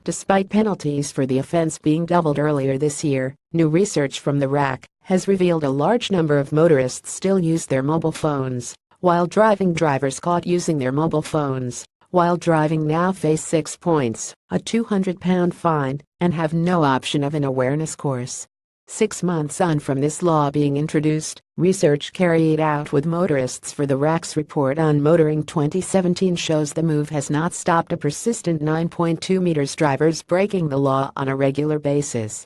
Despite penalties for the offense being doubled earlier this year, new research from the RAC has revealed a large number of motorists still use their mobile phones while driving. Drivers caught using their mobile phones while driving now face 6 points, a £200 fine, and have no option of an awareness course. 6 months on from this law being introduced, research carried out with motorists for the RAC's report on motoring 2017 shows the move has not stopped a persistent 9.2 meters drivers breaking the law on a regular basis.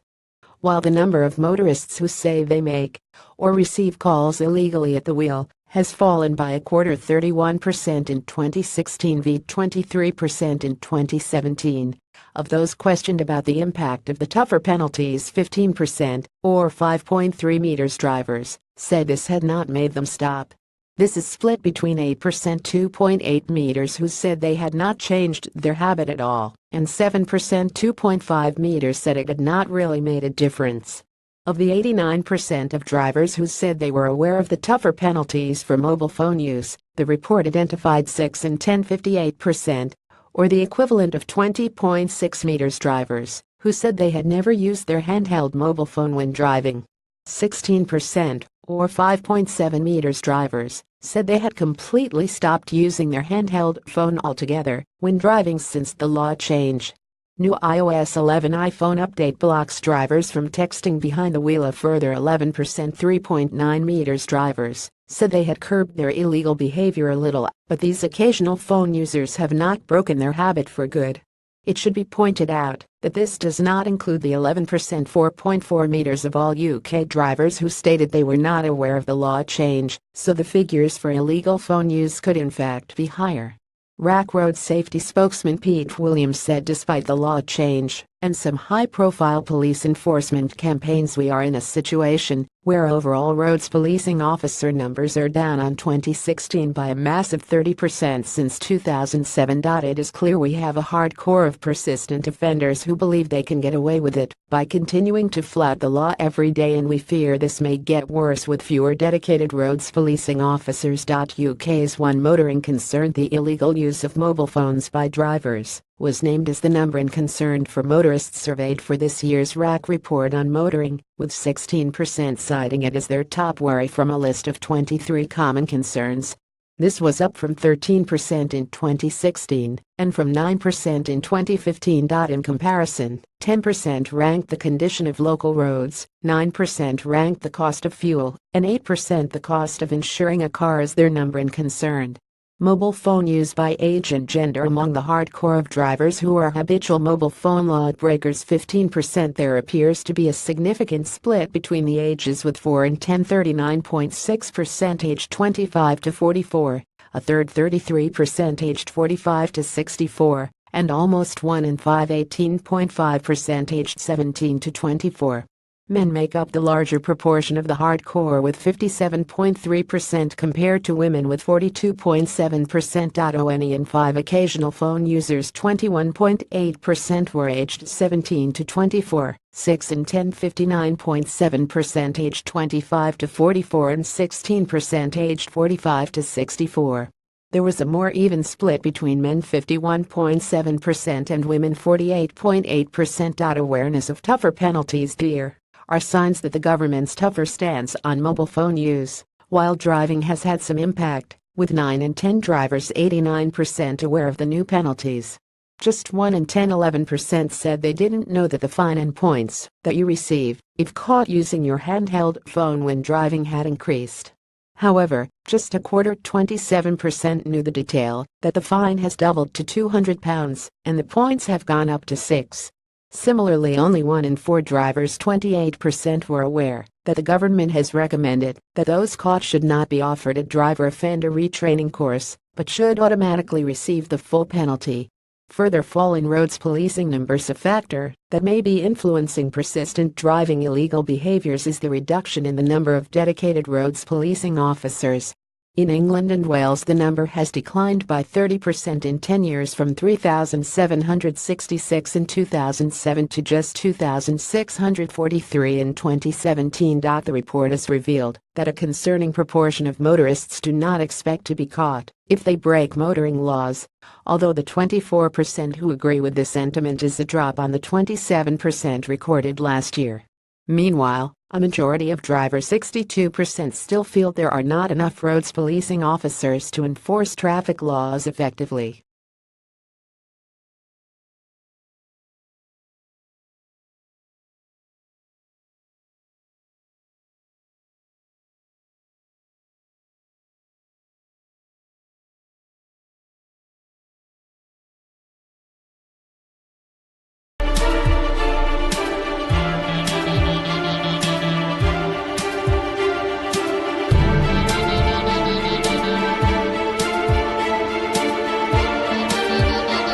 While the number of motorists who say they make or receive calls illegally at the wheel has fallen by a quarter, 31% in 2016 v 23% in 2017. Of those questioned about the impact of the tougher penalties, 15%, or 5.3 meters drivers, said this had not made them stop. This is split between 8%, 2.8 meters, who said they had not changed their habit at all, and 7%, 2.5 meters, said it had not really made a difference. Of the 89% of drivers who said they were aware of the tougher penalties for mobile phone use, the report identified 6 and 10, 58%, or the equivalent of 20.6 meters drivers, who said they had never used their handheld mobile phone when driving. 16%, or 5.7 meters drivers, said they had completely stopped using their handheld phone altogether when driving since the law change. New iOS 11 iPhone update blocks drivers from texting behind the wheel. A further 11%, 3.9 meters drivers, said they had curbed their illegal behavior a little, but these occasional phone users have not broken their habit for good. It should be pointed out that this does not include the 11%, 4.4 meters of all UK drivers who stated they were not aware of the law change, so the figures for illegal phone use could in fact be higher. RAC Road Safety spokesman Pete Williams said despite the law change and some high-profile police enforcement campaigns, we are in a situation where overall roads policing officer numbers are down on 2016 by a massive 30% since 2007. It is clear we have a hard core of persistent offenders who believe they can get away with it by continuing to flout the law every day, and we fear this may get worse with fewer dedicated roads policing officers. UK's one motoring concern, the illegal use of mobile phones by drivers, was named as the number one concern for motorists surveyed for this year's RAC report on motoring, with 16% citing it as their top worry from a list of 23 common concerns. This was up from 13% in 2016 and from 9% in 2015. In comparison, 10% ranked the condition of local roads, 9% ranked the cost of fuel, and 8% the cost of insuring a car as their number one concern. Mobile phone use by age and gender among the hardcore of drivers who are habitual mobile phone law breakers, 15%. There appears to be a significant split between the ages, with 4 and 10, 39.6% aged 25 to 44, a third 33% aged 45 to 64, and almost 1 in 5, 18.5% aged 17 to 24. Men make up the larger proportion of the hardcore with 57.3% compared to women with 42.7%. Only in 5 occasional phone users, 21.8%, were aged 17 to 24, 6 in 10, 59.7%, aged 25 to 44, and 16% aged 45 to 64. There was a more even split between men, 51.7%, and women, 48.8%. Awareness of tougher penalties here are signs that the government's tougher stance on mobile phone use while driving has had some impact, with 9 in 10 drivers, 89%, aware of the new penalties. Just 1 in 10, 11%, said they didn't know that the fine and points that you receive if caught using your handheld phone when driving had increased. However, just a quarter, 27%, knew the detail that the fine has doubled to £200 and the points have gone up to 6. Similarly, only 1 in 4 drivers, 28%, were aware that the government has recommended that those caught should not be offered a driver offender retraining course, but should automatically receive the full penalty. Further fall in roads policing numbers. A factor that may be influencing persistent driving illegal behaviors is the reduction in the number of dedicated roads policing officers. In England and Wales, the number has declined by 30% in 10 years, from 3,766 in 2007 to just 2,643 in 2017. The report has revealed that a concerning proportion of motorists do not expect to be caught if they break motoring laws, although the 24% who agree with this sentiment is a drop on the 27% recorded last year. Meanwhile, a majority of drivers, 62%, still feel there are not enough roads policing officers to enforce traffic laws effectively.